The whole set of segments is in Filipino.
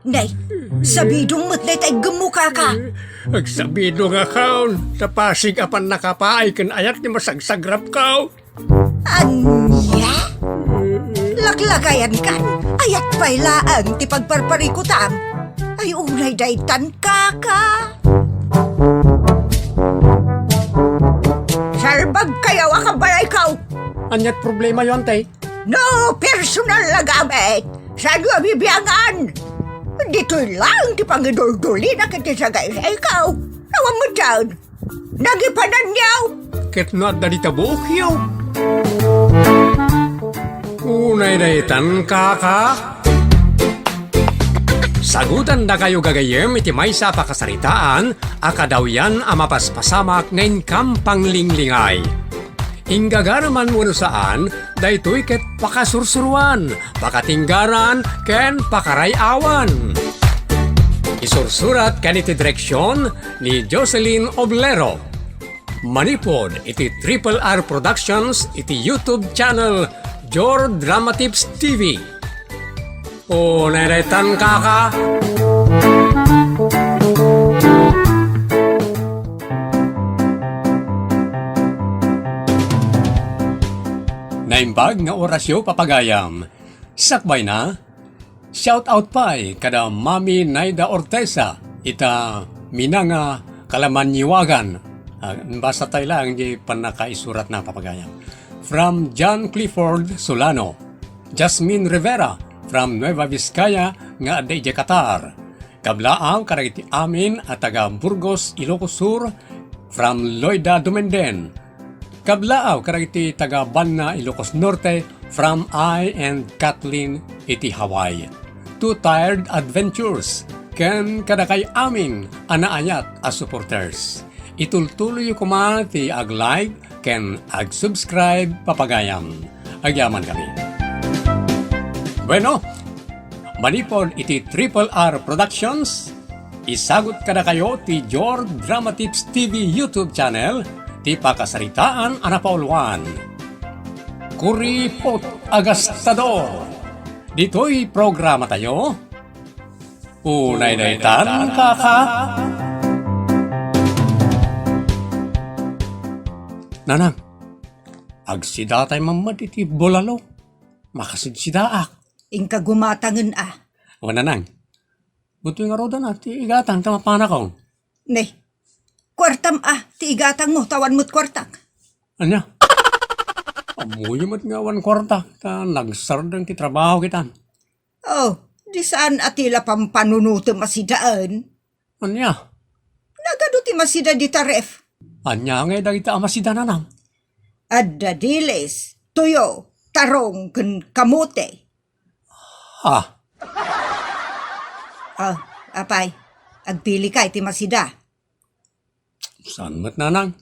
Nay, sabidong mo't day tay gemuka ka. Agsabido nga kaon, sa Pasig apan nakapaay kan ayat ni masagsagrap kao. Anya? Laklagayan kan, ayat pailaan ti pagparparikutam. Ay unay daytan kaka. Salbag kayaw akabalay kaw. Anyat problema yon tay. No personal na gamit. Saan nga bibiyangan? Dito'y lang ti pangidul-duli na kiti sa gaya ikaw. Nawang mo dyan. Nagipanan niyaw. Ket not da dita bukyaw. Unay daytan kaka. Sagutan da kayo gagayem iti maysa pakasaritaan, akadaw yan amapaspasamak ngayon kampang linglingay. Inggagaraman mo saan, daytoy ket pakasursuruan, pakatinggaran, ken pakarayawan. Isursurat ken iti direksyon ni Jocelyn Oblero. Manipod iti Triple R Productions iti YouTube channel Jor Drama Tips TV. O neretan kaka. Naimbag nga orasyo papagayam. Sakbay na. Shout out pa'y kada Mami Naida Ortesa. Ita minanga kalamanyiwagan. Basta tayo lang di panakaisurat na papagayam. From John Clifford Solano. Jasmine Rivera from Nueva Vizcaya nga aday Qatar. Kablaaw karagiti amin at taga Burgos, Ilocos Sur from Loida Dumenden. Kablaaw karagiti taga Banna, Ilocos Norte from I and Kathleen iti Hawaii. Two Tired Adventures ken kadakay amin anaayat as supporters. Itultuloy ko man ti ag-like ken ag-subscribe papagayam. Agyaman kami. Bueno, manipod iti Triple R Productions. Isagot kada kayo ti Jor Drama Tips TV YouTube channel. Ti pakasaritaan anapauluan. Kuripot Agastador. Dito'y programa tayo. Unay daytan kaka. Nanang, agsida tayo mamad iti bolalo. Makasidsidaak. Ingka gumatangan O nanang, butoy nga roda na, ti igatang tamapana ko. Nay, kwartam ti igatang mo, tawan mo't kwartak. Anya? Amuyo mo't nga wan kwarta, ta nagsardang ti trabaho kita. Oh, di saan atila pampanunuto masidaan? Anya? Nagado ti masida di taref. Anya nga dagita amasida nanang. Adda diles, tuyo, tarong, ken kamote. Ha? Oh, apay, agpili ka iti masida. Saan mo't nanang?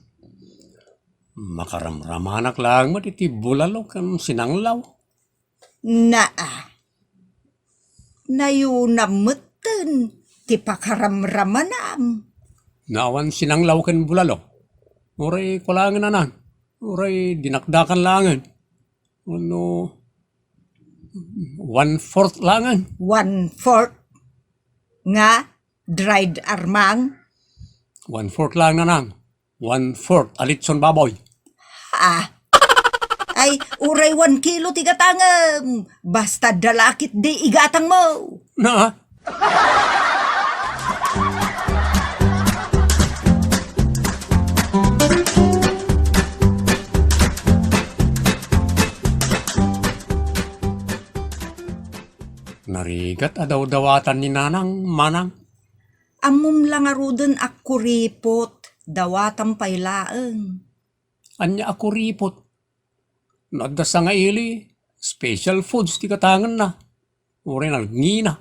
Makaramramanak lang mo't iti bulalo kan sinanglaw. Nayunamuten, ti pakaramramanam. Naawan sinanglaw kan bulalo. Uray kulangan nanang. Uray dinakdakan langan. Ano? 1/4 langan. 1/4 nga dried armang. 1/4 lang nanang. 1/4 alitson baboy. Ay, uray 1 kilo tigatangam. Basta dalakit di igatang mo. Na? Narigat adaw-dawatan ni nanang manang. Amom lang aruden ako ripot. Dawatan pailaeng. Anya ako ripot. Nadasa nga ili. Special foods ti katangan na. Uri nalngina.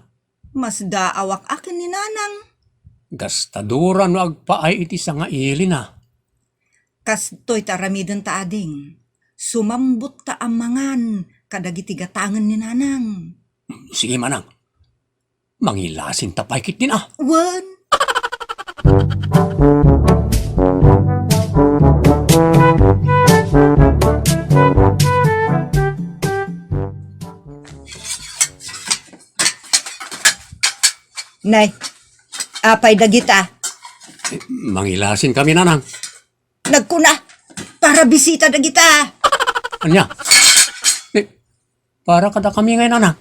Mas daawak akin ni nanang. Gastaduran no agpaay iti sa nga ili na. Kastoy taramiden ta ading. Sumambot ta amangan kadagiti gatangan ni nanang. Sige manang. Mangilasin tapay kit din ah. Wan. Nay, apay dagita. Mangilasin kami, nanang. Nagkuna, para bisita dagita. Anya? Para kada kami ngayon, nanang.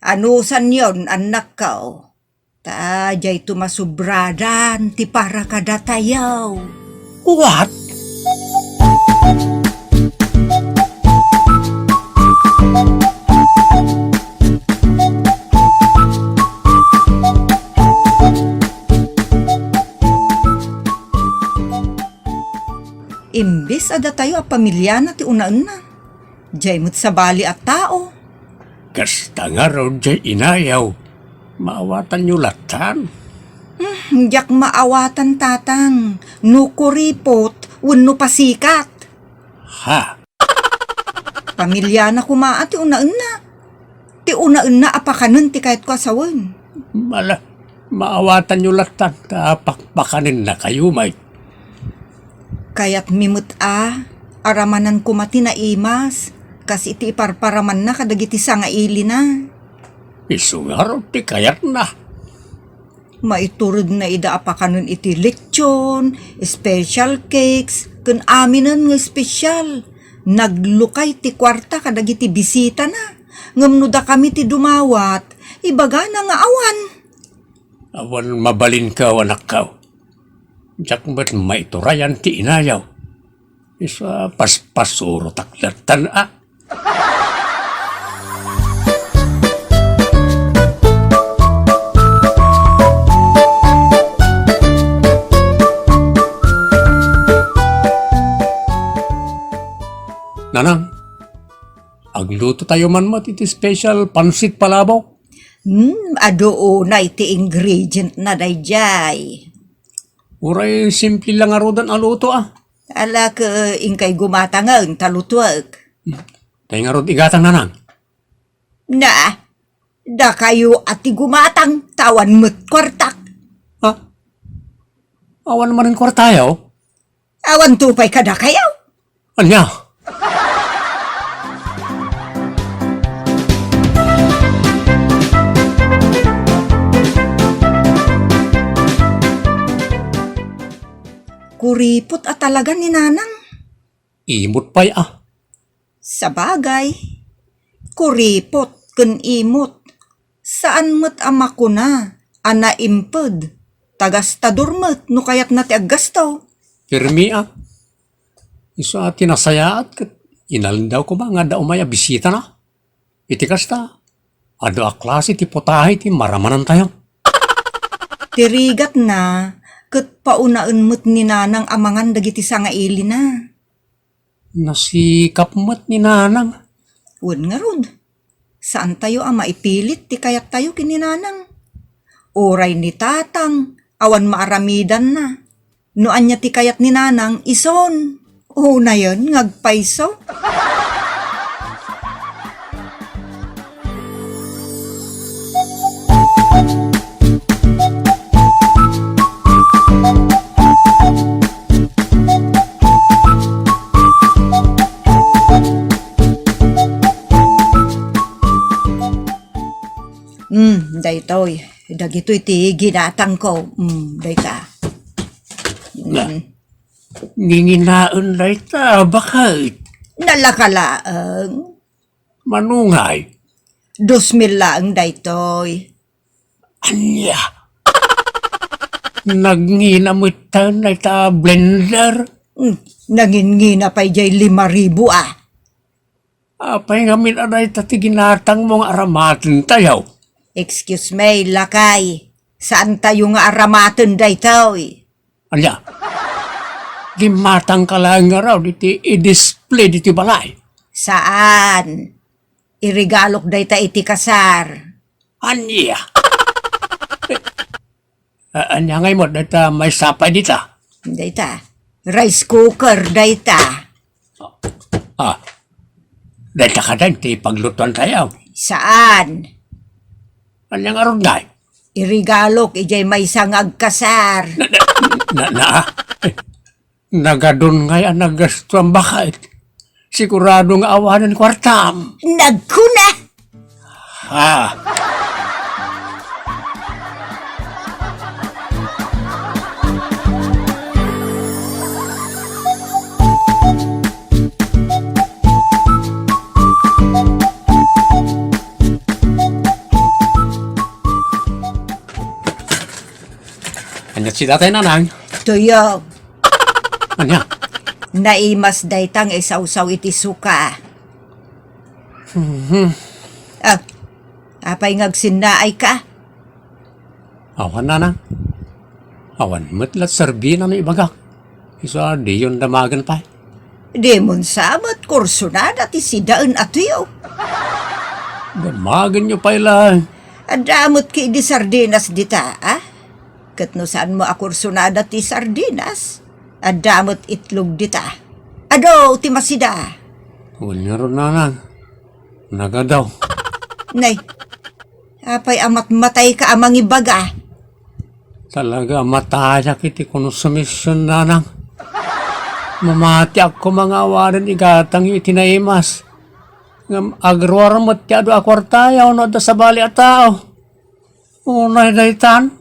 Anusan yon, anak ko? Tajay tumasubradan, ti para kada tayaw. What? Imbis ada tayo a pamilya na ti unaan na. Jay mo't sa bali at tao. Kasta nga raw jay inayaw. Maawatan nyo latan. Diyak maawatan tatang. Nukuripot, wano pasikat. Ha? Pamilya na kumaa ti unaan na. Ti unaan na apakanan ti kahit ko asawan. Maawatan nyo latan. Kapakpakanin na kayo, may. Kaya't mimut aramanan kumati na imas. Kasi iti iparparaman na kadagiti sa nga ili na. Isungar ti kayat na. Maiturod na ida apakanon iti lechon, special cakes, kun aminan nga special. Naglukay ti kwarta kadagiti bisita na. Ngamnuda kami ti dumawat, ibaga na nga awan. Awan mabalin ka, anak ka. Diyak ba't maiturayan ti inayaw? Isa paspasuro taklatan Nanang, agluto tayo man mo iti special pansit palabaw. Adoo na iti ingredient na dayjay. Uray, simple lang arudan aluto Ala ka ingkay gumatangang talutuag. Tayo nga rod igatang nanang. Na, da kayo ati gumatang tawan mo't kwartak. Ha? Awan naman rin kwartayaw? Awan tupay kada kayaw. Anya? Kuripot at talaga ni nanang. Imot pa'y Sa bagay, kuripot kun imot. Saan mo't ama ko na, ana imped. Tagastadurmet no kayat na ti aggastaw. Pirmi Isa tinasayaat kat inalin daw ko ba nga daw maya bisita na. Iti kasta. Ado a klase ti potahe ti maramanan tayo. Tirigat na, kat paunaan mo't ni nanang amangan dagiti sa nga ili na. Nasikap mo't ni nanang. Wan nga rod. Saan tayo maipilit ti kayat tayo kininanang? Oray ni tatang, awan maaramidan na. Noan niya ti kayat ni nanang, ison. Una yun, ngagpaiso. Daytoy. Dagito'y ti ginatang ko. Dayta. Nginginaan day ta, bakit? Nalakalaang. Manungay. 2,000 lang daytoy. Anya? Nagninamit ta na ta blender? Nangingina pa'y jay 5,000 Apay ngamin aday ta ti ginatang mong aramatin tayaw. Excuse me, lakay. Saan tayo nga aramaten daytoy? Anya? Gimatang ka lang nga raw diti i-display diti balay. Saan? Irigalok dayta iti kasar. Anya? Anya ngay mo, data may sapay dita. Dayta. Rice cooker dayta. Data ka din, ti paglutuan tayo. Saan? Anya nga ron ngay? Irigalok ijay may sangag kasar. Nagadun ngay ang nagastuan bakit? Siguradong awanan kwartam. Nagkuna! Anya si tatay nanang. Tuyo, Anya. naimas daytang isaw-saw iti suka. Ah, apay ngagsinnaay ka? Awan nanang. Awan matlat sarbi na ibagak. Isa di yun damagan pa. Di mon sabat kurso na dati si daan atuyo. Damagan nyo pa ilang. Adamot ki di sardinas dita, ah? Katno saan mo akurso na dati sardinas? Adamot itlog dita. Ado, ti masida. Wala ron nanang. Nagadaw. Nay, apay amat matay ka amang ibaga. Talaga mataya kiti kuno sa misyon nanang. Mamati ako mga awaran igatang itinaimas. Ngam agruar matyado akwartayaw no da sa bali at tao. Unay daytan.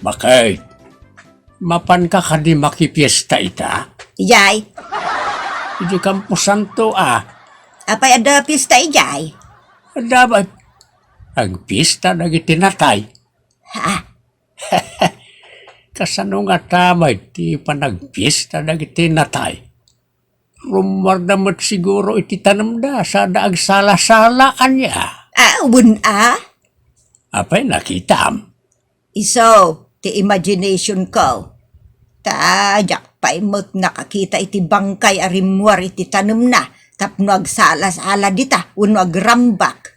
Bakit? Mapan ka kadi makipiesta ita? Ijay, Hindi kampusan to apay ada pista ijay. Dapat ang pista na gitinatay. Ha? Kasano nga tamay ti panagpista na gitinatay. Rumar naman siguro iti tanam da sa daag sala-salaan niya. Awun Apay nakitam. Iso, ti imagination ko. Tajak pa imot nakakita iti bangkay arimwar iti tanam na. Tapno agsalas-ala dita, uno agrambak.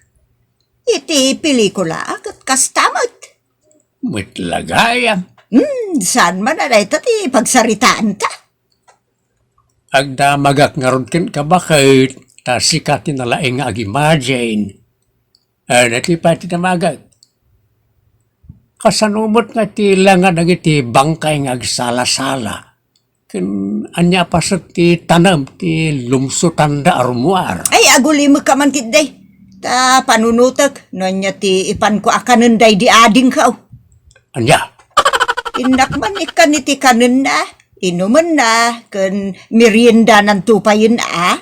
Iti pelikula akat kastamot. Mitlagayam. Saan man na ti pagsaritaan ta? Agdamagak nga ron kin ka bakit ta sikatin na laing nga ag-imagine. Nati pa ti namagak. Kasanumot nga ti nga nagiti bangkay nga agsala-sala. Kin anya pa sa ti tanam ti lumso tanda armuar. Ay, aguli mo ka man kitday. Ta panunutak, no nya ti ipan ko akanan day di ading ka. Anya, Inak man ikan iti kanan na. Inuman na, kan merienda ng tupayin na.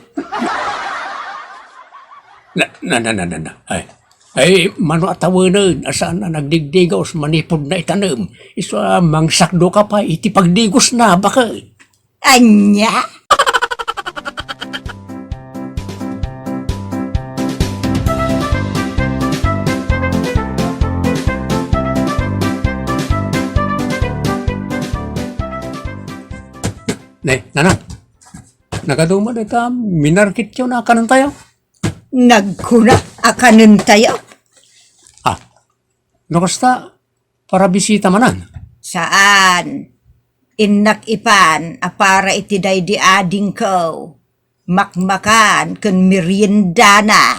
Ay, mano atawanan, asaan na nagdigdigos, manipod na itanam. Isa mangsakdo ka pa, iti pagdigos na, bakit? Anya? Nanang, nagaduma na ita, minarkit yun na kanan tayo. Nagkuna akanan tayo. Nakasta, para bisita manan. Saan? Inak ipan, apara iti day di ading ko. Makmakan, kan merienda na.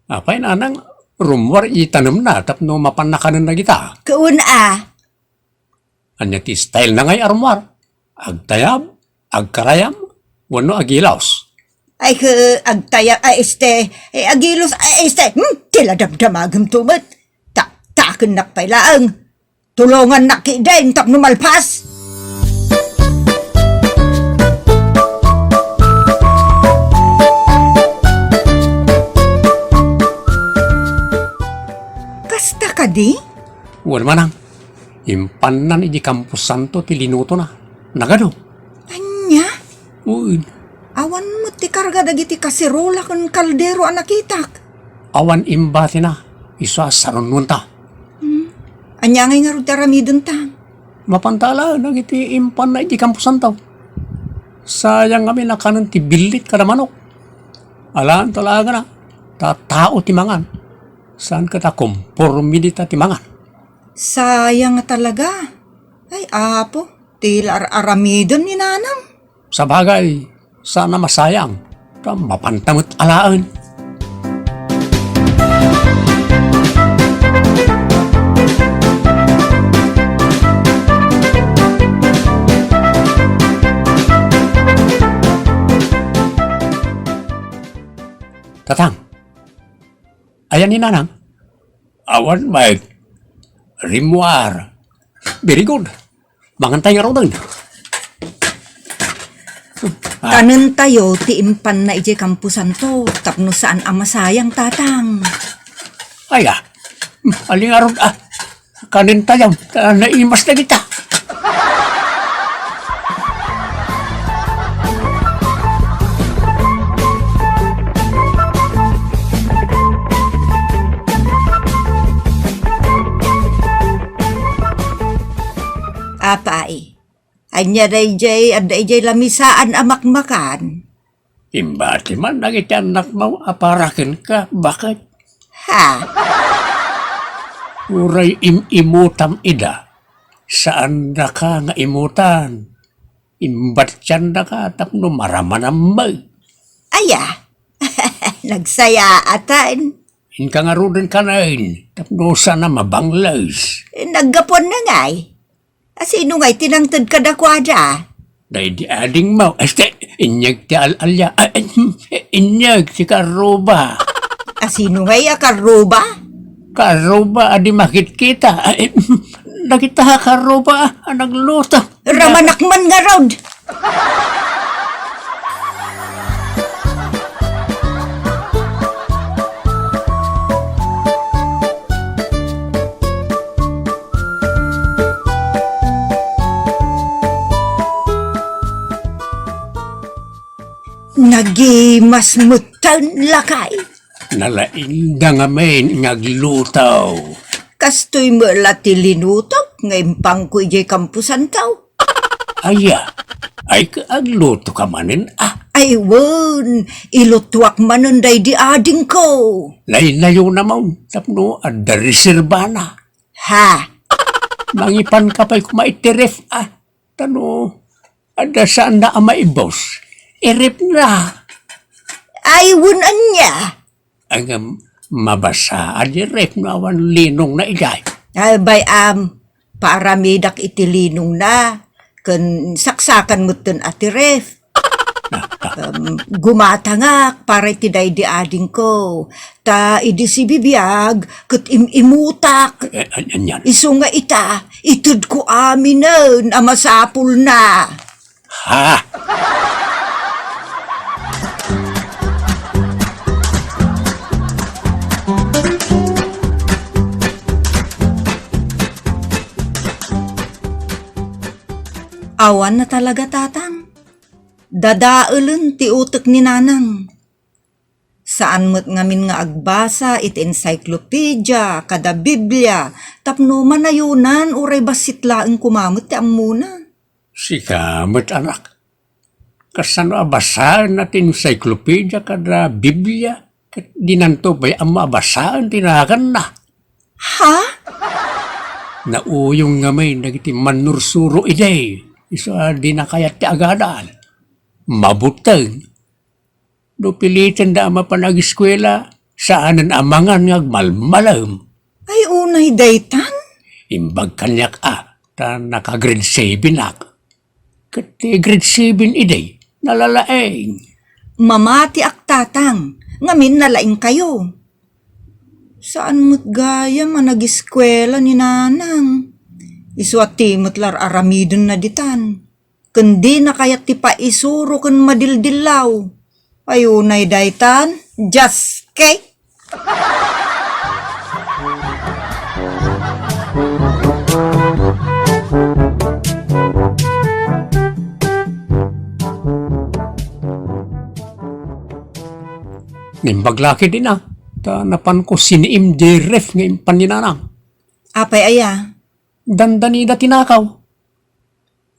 Apay nanang, rumwar itanam na, tapno mapanakanan na kita. Kaun Anya ti style na ngay armwar. Agtayab, agkarayam, wano agilaos. Ay agtaya, agilos, tila damdamagam tumat. Taken nak pailaang. Tulungan nak kidain tap numalpas. Kasta ka di? Wala manang, impanan iji kampus santo ti linuto na. Nagado. Anya? Uy, Awan mo ti karga dagiti kasirola kan kaldero anakitak. awan imbati na. Isa saron nunta. Anya ngay nga rutaramidon ta. Mapantala, nagiti impan na iji kampus santo. Sayang kami nakanan ti bilit kada manok. Alaan talaga na. Tao ti mangan. Saan ka ta kompormidita ti mangan? Sayang nga talaga. Ay apo, tila aramidon ni nanang. Sa bagay, sana masayang. Mapantamot alaan. Tatang, ayan ni nanang. Awan may rimwar. Very good. Mangantay nga raw doon. Kanin tayo, ti impan na ije kampusan to, tapno saan ang masayang tatang. Ay aling araw kanin tayo, naimas na kita. Apay, anya dayjay, at dayjay lamisaan amakmakan. Imbati man nagiti anak mo, aparakin ka. Bakit? Ha? Uray imutam ida. Saan na ka nga imutan? Imbat siyan na ka, tapno maramanambay. Aya, nagsaya atan. Inka nga rin ka na yun, tapno sana mabanglays. Naggapon na ngay. Sino ngay tinangtad ka da kwadra? Dahil di ading mo, inyag ti alalya, inyag si Karuba. Sino ngay akaruba? Karuba, adi makit kita. Nakita ka, Karuba, nagluto. Ramanakman nga raud. Nagimas mutan lakay. Nalainda nga men ngaglutaw. Kastoy mo lati linutok, ngayon pang ko ijay kampusan tao. Aya, ay kaagluto ka manin Ay won, ilutwak manunday di ading ko. Layo naman, tapno adda reserbana. Ha? Mangipan ka pa'y kumaitiref Tano, adda saan na ama ibos. Irip na. Ay won anya. Ang mabasa, adi rep na awan linong na igay. Ay bay paramidak itilinong na. Kan saksakan mo tun ati ref. Gumatangak para itiday di ading ko. Ta idi si bibiyag kat imutak. Anyan. Iso nga ita, itud ko amin na masapul na. Ha? Awan na talaga tatang. Dadaulen ti utek ni nanang. Saan mo't ngamin nga agbasa iti encyclopedia, kada Biblia, tapno manayunan uray basitlaeng kumamot ti amuna. Sikamot anak. Kasano abasaan natin encyclopedia kada Biblia? Kat dinanto ba'y ang mabasaan tinakan na. Ha? Nauyong nga may nagiti manursuro iday. Iso di na kayat ti agadaan. Mabutang. Do pilitin da ama panag-eskwela, saanan amangan ngagmalmalam. Ay unay daytan? Imbag kanyak ta naka-grade 7 ak. Kati grade 7 iday, nalalaeng. Mamati ak tatang, ngamin nalaing kayo. Saan mo't gaya manag-eskwela ni nanang? Iswati mo't lar aramidon na ditan. Kundi na kayat ti paisuro kun madildilaw. Ayunay daytan, just cake. Nimbaglaki din ta napan ko siniim di ref ngayon paninanang. Apay aya? Dandani da tinakaw.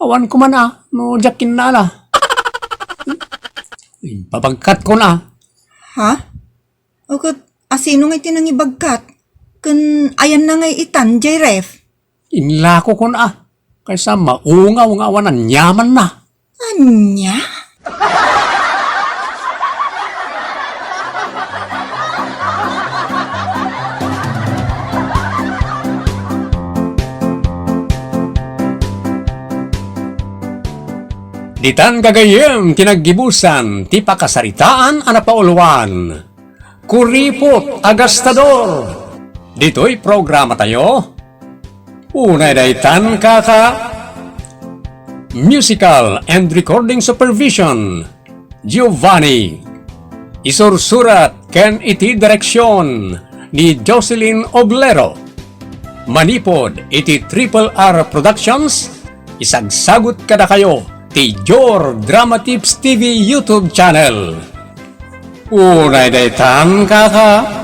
Awan ko man no jakin nala. Papagkat ko na. Ha? O kat, asino ngay tinangibagkat? Kun ayan na ngay itan, jay ref. Inlako ko na kaysa maungaw nga awanan nyaman na. Anya? Ditan gagayem tinaggibusan ti pakasaritaan anapauluan. Kuripot agastador. Dito'y programa tayo. Unay daytan kaka Musical and Recording Supervision Giovanni. Isursurat ken iti direksyon ni Jocelyn Oblero. Manipod iti Triple R Productions. Isagsagot kada kayo ti Jor Drama Tips TV YouTube channel. Unay daytan kaka